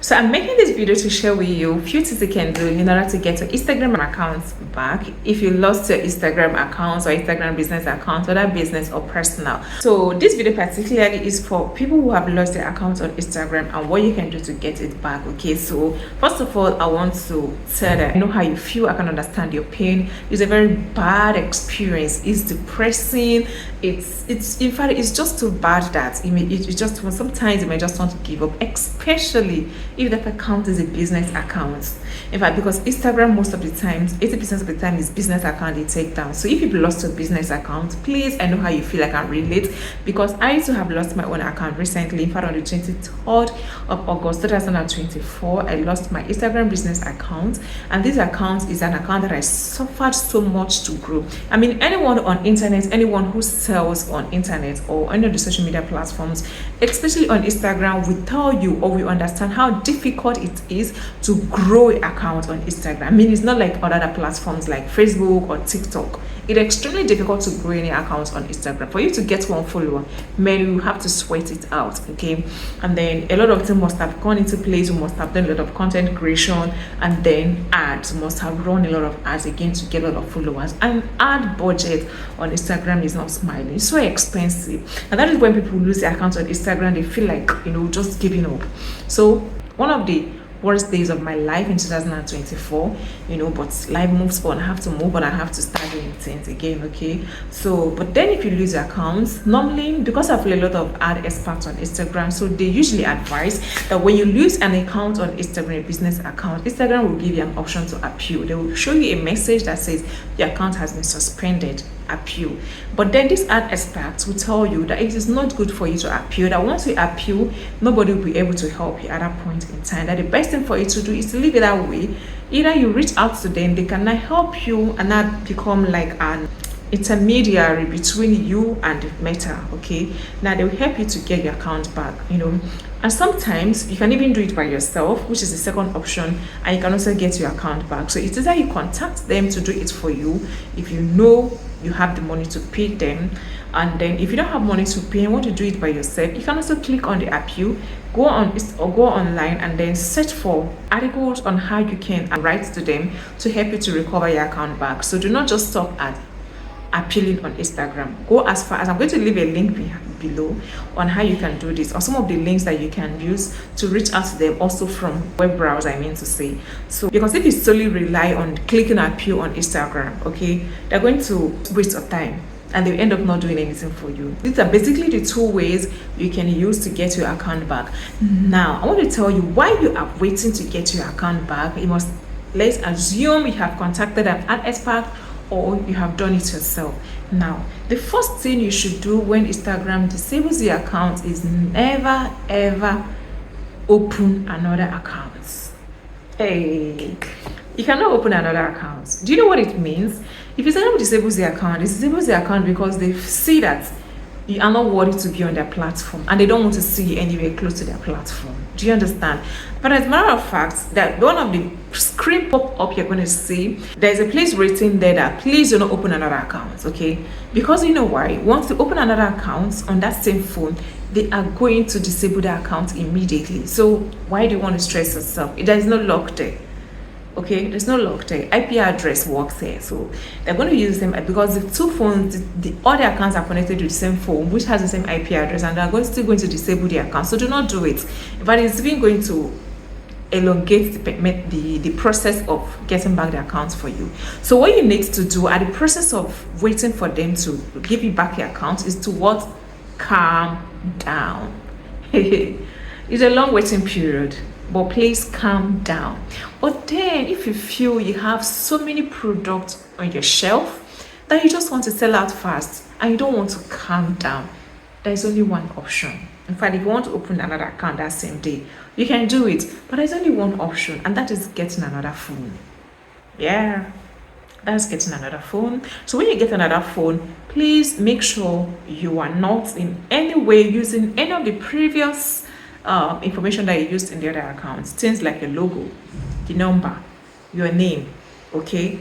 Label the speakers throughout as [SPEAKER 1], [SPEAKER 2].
[SPEAKER 1] So I'm making this video to share with you a few things you can do in order to get your Instagram accounts back if you lost your Instagram accounts or Instagram business account, whether business or personal. So this video particularly is for people who have lost their account on Instagram and what you can do to get it back. Okay, so first of all, I want to tell that I know how you feel. I can understand your pain. It's a very bad experience. It's depressing. It's in fact, it's just too bad that it just sometimes you may just want to give up, especially if that account is a business account. In fact, because Instagram most of the times, 80% of the time is business account they take down. So if you've lost your business account, please, I know how you feel. I can relate because I used to have lost my own account recently. In fact, on the 23rd of August 2024, I lost my Instagram business account, and this account is an account that I suffered so much to grow. I mean, anyone on internet, anyone who sells on internet or any of the social media platforms, especially on Instagram, will tell you or will understand how difficult it is to grow an account on Instagram. I mean, it's not like other platforms like Facebook or TikTok. It's extremely difficult to grow any account on Instagram. For you to get one follower, man, you have to sweat it out, okay? And then a lot of things must have gone into place. You must have done a lot of content creation, and then ads. You must have run a lot of ads again to get a lot of followers. And ad budget on Instagram is not smiling. It's so expensive, and that is when people lose their accounts on Instagram. They feel like, just giving up. So one of the worst days of my life in 2024, but life moves on. I have to move on. I have to start doing things again, okay? So, but then if you lose your accounts, normally, because I feel a lot of ad experts on Instagram, so they usually advise that when you lose an account on Instagram, a business account, Instagram will give you an option to appeal. They will show you a message that says your account has been suspended, appeal. But then these ad experts will tell you that it is not good for you to appeal, that once you appeal, nobody will be able to help you at that point in time, that the best thing for you to do is to leave it that way. Either you reach out to them, they cannot help you and not become like an intermediary between you and Meta, okay? Now they will help you to get your account back, and sometimes you can even do it by yourself, which is the second option, and you can also get your account back. So it's either you contact them to do it for you if you know you have the money to pay them, and then if you don't have money to pay and want to do it by yourself, you can also click on the appeal, go online and then search for articles on how you can write to them to help you to recover your account back. So do not just stop at appealing on Instagram. Go as far as I'm going to leave a link below on how you can do this, or some of the links that you can use to reach out to them also from web browser, I mean to say. So because if you solely rely on clicking appeal on Instagram, okay, they're going to waste your time and they'll end up not doing anything for you. These are basically the two ways you can use to get your account back. Now I want to tell you why you are waiting to get your account back. Let's assume you have contacted an ad expert or you have done it yourself. Now, the first thing you should do when Instagram disables the account is never ever open another account. Hey, you cannot open another account. Do you know what it means? If Instagram disables the account, it disables the account because they see that you are not worthy to be on their platform and they don't want to see you anywhere close to their platform. Do you understand? But as a matter of fact, that one of the screen pop-up you're going to see, there's a place written there that please do not open another account, okay? Because you know why? Once you open another account on that same phone, they are going to disable the account immediately. So why do you want to stress yourself? There is no lock there. Okay, there's no lock there. IP address works here, so they're going to use them because the two phones, the other accounts are connected to the same phone, which has the same IP address, and they're still going to disable the account. So do not do it. But it's even going to elongate the process of getting back the accounts for you. So what you need to do at the process of waiting for them to give you back your account is to calm down. It's a long waiting period, but please calm down. But then if you feel you have so many products on your shelf that you just want to sell out fast and you don't want to calm down, there's only one option. In fact, if you want to open another account that same day, you can do it, but there's only one option, and that is getting another phone. Yeah, that's getting another phone. So when you get another phone, please make sure you are not in any way using any of the previous information that you used in the other accounts. Things like your logo, the number, your name, okay,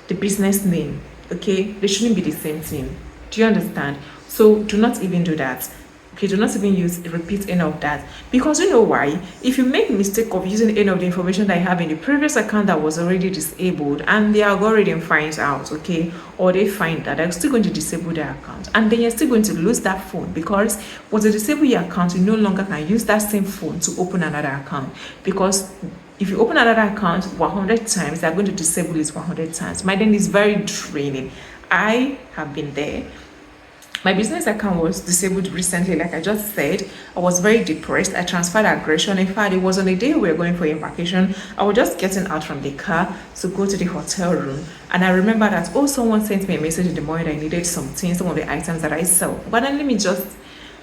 [SPEAKER 1] the business name, okay, they shouldn't be the same thing. Do you understand? So do not even do that. Okay, do not even repeat any of that, because you know why? If you make mistake of using any of the information that you have in the previous account that was already disabled, and the algorithm finds out, okay, or they find that, they're still going to disable their account, and then you're still going to lose that phone, because once you disable your account, you no longer can use that same phone to open another account, because if you open another account 100 times, they're going to disable it 100 times. My then is very draining. I have been there. My business account was disabled recently, like I just said. I was very depressed. I transferred aggression. In fact, it was on the day we were going for a vacation. I was just getting out from the car to go to the hotel room. And I remember that, someone sent me a message in the morning that I needed something, some of the items that I sell. But then let me just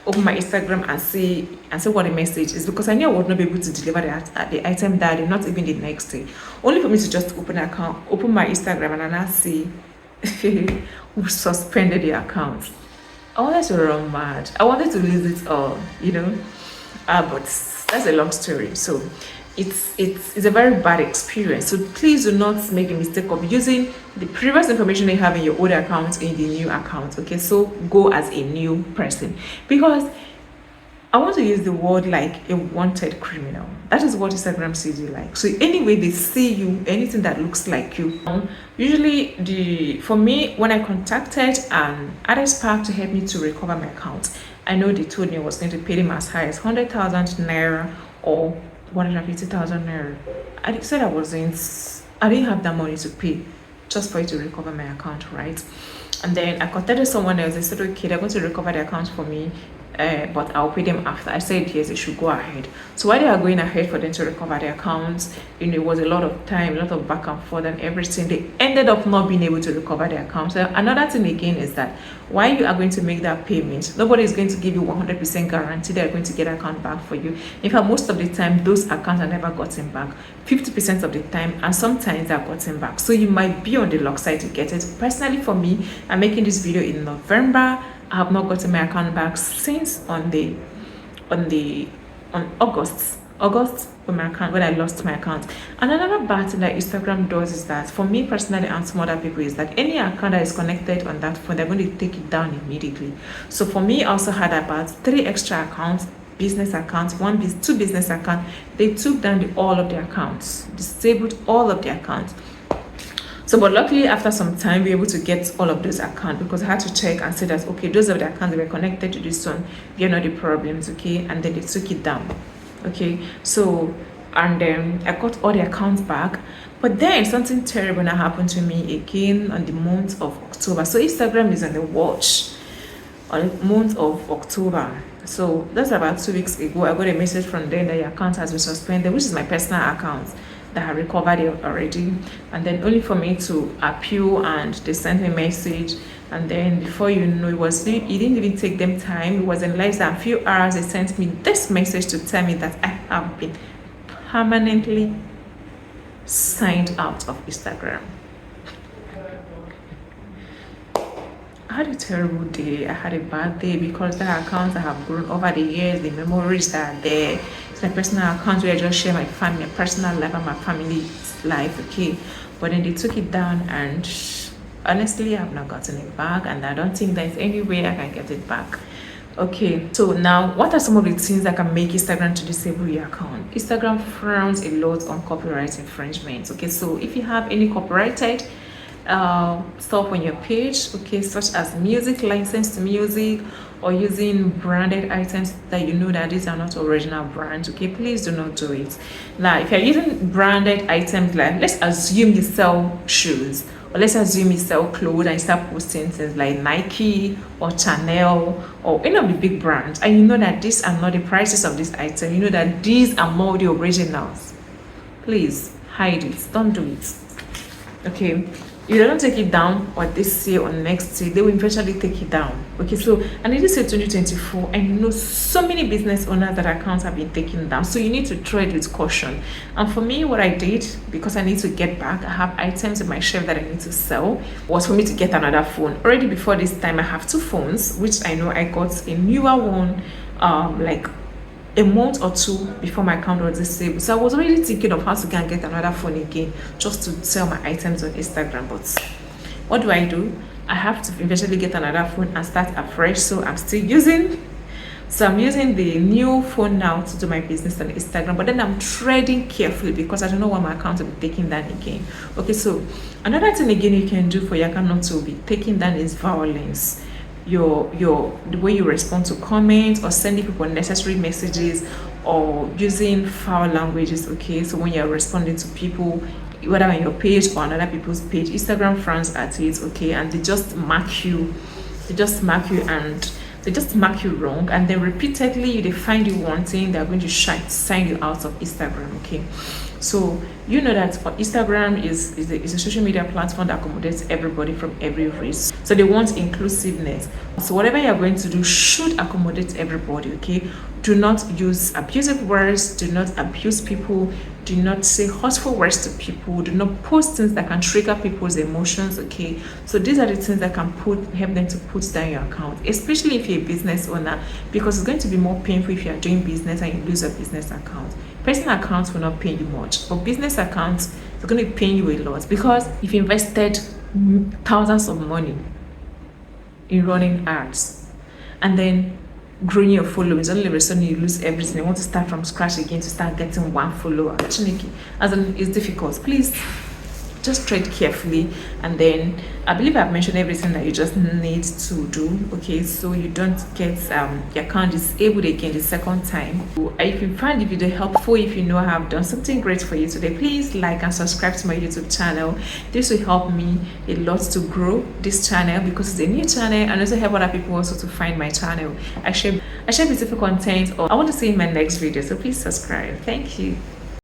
[SPEAKER 1] open my Instagram and see what the message is, because I knew I would not be able to deliver the item that day, not even the next day. Only for me to just open my Instagram and then see who suspended the account. I wanted to run mad. I wanted to lose it all, but that's a long story. So it's a very bad experience. So please do not make the mistake of using the previous information you have in your old account in the new account. Okay, so go as a new person, because I want to use the word like a wanted criminal. That is what Instagram sees you like. So anyway, they see you, anything that looks like you. Usually, for me, when I contacted Spark to help me to recover my account, I know they told me I was going to pay them as high as 100,000 naira or 150,000 naira. I said I didn't have that money to pay just for you to recover my account, right? And then I contacted someone else. They said, okay, they're going to recover the account for me, but I'll pay them after. I said yes, they should go ahead. So while they are going ahead for them to recover their accounts, it was a lot of time, a lot of back and forth and everything. They ended up not being able to recover their accounts. So another thing again is that while you are going to make that payment, nobody is going to give you 100% guarantee they're going to get an account back for you. In fact, most of the time, those accounts are never gotten back. 50% of the time, and sometimes they're gotten back. So you might be on the luck side to get it. Personally, for me, I'm making this video in November. I have not gotten my account back since on August when I lost my account. And another bad thing that Instagram does is that, for me personally and some other people, is that any account that is connected on that phone, they're going to take it down immediately. So for me, I also had about 3 extra accounts, business accounts, 2 business accounts. They took down all of the accounts, disabled all of the accounts. So, but luckily, after some time, we were able to get all of those accounts, because I had to check and say that, okay, those are the accounts that were connected to this one, you know, the problems, okay, and then they took it down, okay. So, and then I got all the accounts back, but then something terrible now happened to me again on the month of October. So Instagram is on the watch on the month of October. So that's about 2 weeks ago. I got a message from them that your account has been suspended, which is my personal account that I recovered it already, and then only for me to appeal, and they sent me a message, and then before you know, it didn't even take them time. It was in less than a few hours they sent me this message to tell me that I have been permanently signed out of Instagram. I had a terrible day. I had a bad day, because the accounts that have grown over the years, the memories that are there. It's my personal account where I just share my family, my personal life and my family's life, okay? But then they took it down, and honestly, I have not gotten it back, and I don't think there's any way I can get it back. Okay, so now what are some of the things that can make Instagram to disable your account? Instagram frowns a lot on copyright infringements. Okay, so if you have any copyrighted stuff on your page, okay, such as music, licensed music, or using branded items that you know that these are not original brands, okay, please do not do it. Now, if you're using branded items, like let's assume you sell shoes, or let's assume you sell clothes and you start posting things like Nike or Chanel or any of the big brands, and you know that these are not the prices of this item, you know that these are more the originals, please hide it. Don't do it, okay? You don't take it down or this year or next year, they will eventually take it down. Okay, so, and it is 2024, and you know so many business owners that accounts have been taken down, so you need to tread with caution. And for me, what I did, because I need to get back, I have items in my shelf that I need to sell, was for me to get another phone. Already before this time, I have 2 phones, which I know I got a newer one like a month or 2 before my account was disabled. So I was already thinking of how to go and get another phone again, just to sell my items on Instagram. But what do? I have to eventually get another phone and start afresh. So I'm still using So I'm using the new phone now to do my business on Instagram, but then I'm treading carefully because I don't know what my account will be taking down again. Okay, so another thing again you can do for your account not to be taken down is violence. Your the way you respond to comments or sending people unnecessary messages or using foul languages. Okay, so when you're responding to people, whether on your page or another people's page, Instagram frowns at it. Okay, and they just mark you, and they just mark you wrong, and then repeatedly they find you wanting, they're going to sign you out of Instagram. Okay, so you know that Instagram is a social media platform that accommodates everybody from every race, so they want inclusiveness. So whatever you're going to do should accommodate everybody. Okay, do not use abusive words, do not abuse people, do not say hurtful words to people, do not post things that can trigger people's emotions. Okay, so these are the things that can help them to put down your account, especially if you're a business owner, because it's going to be more painful if you're doing business and you lose a business account. Personal accounts will not pay you much, but business accounts are going to pay you a lot, because you've invested thousands of money in running ads and then growing your followers. Only of a sudden you lose everything. You want to start from scratch again to start getting one follower. Actually, as in, it's difficult. Please just tread carefully, and then I believe I've mentioned everything that you just need to do. Okay, so you don't get your account disabled again the second time. If you find the video helpful, if you know I have done something great for you today, please like and subscribe to my YouTube channel. This will help me a lot to grow this channel, because it's a new channel, and also help other people also to find my channel. I share beautiful content, or I want to see in my next video, so please subscribe. Thank you.